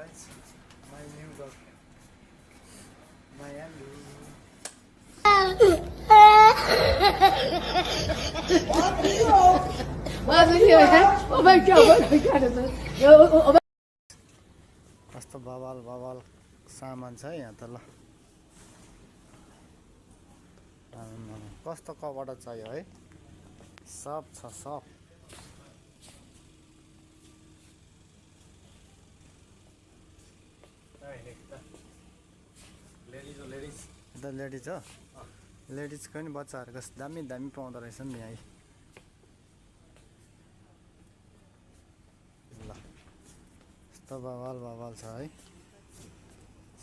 guys, my new girlfriend, my Andy. कस्तो बवाल बवाल सामान छ यहाँ त ल कस्तो कपडा चाहियो है सब छ सब लेडिज हो लेडिजको नि बच्चाहरूको दामी दामी पाउँदो रहेछ नि यहाँ ल यस्तो बवाल बवाल छ है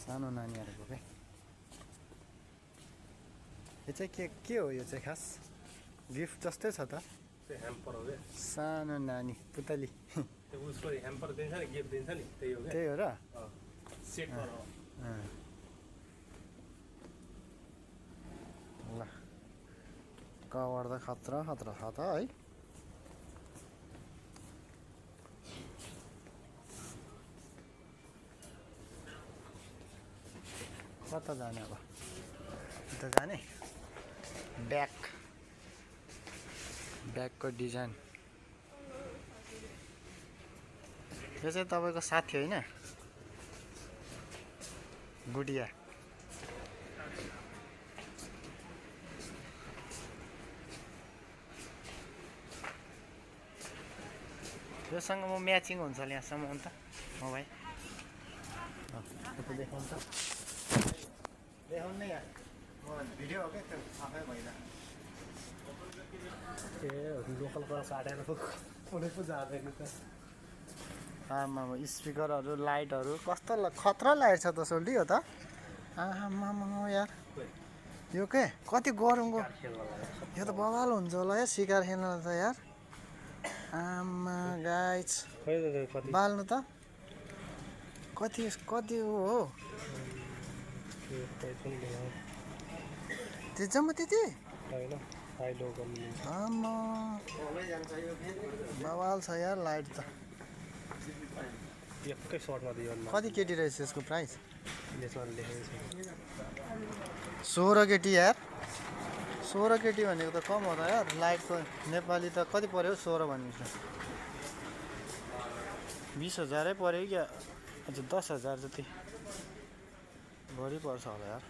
सानो नानीहरूको के यो चाहिँ के हो यो चाहिँ खास गिफ्ट जस्तै छ त ह्याम्पर हो क्या सानो नानी पुतली त्यो उसको ह्याम्पर दिन्छ नि गिफ्ट दिन्छ नि त्यही हो क्या त्यही हो र सेट बनाऊ ल कभर त खतरा खतरा छ त है कता जाने अब उता जाने ब्यागको डिजाइन यो चाहिँ तपाईँको साथी होइन गुडिया योसँग म म्याचिङ हुन्छ होला यहाँसम्म अन्त हो भाइ देखाउनु त देखाउनु नै यहाँ भिडियो हो क्या त्यो आफै भइदा ए लोकल क्लास आँटेर कुनै पो जाँदैन त आमा स्पिकरहरू लाइटहरू कस्तो खतरा लाइट छ त सोल्टी हो त आमा यार यो के कति गरमको यो त बवाल हुन्छ होला या सिकार खेल्न त यार आमा गाइस बाल्नु त कति हो त्यो जम्मा त्यति आमा बवाल छ यार लाइट त एकै सर्टमा दियो कति केटी रहेछ यसको प्राइस यसमा लेखेको छ 16 केटी यार 16 केटी भनेको त कम हो त यार लाइटको नेपाली त कति पर्यो 16 भनेको 20,000 पर्यो क्या अच्छा 10,000 जति बढी पर्छ होला यार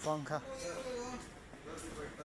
पङ्खा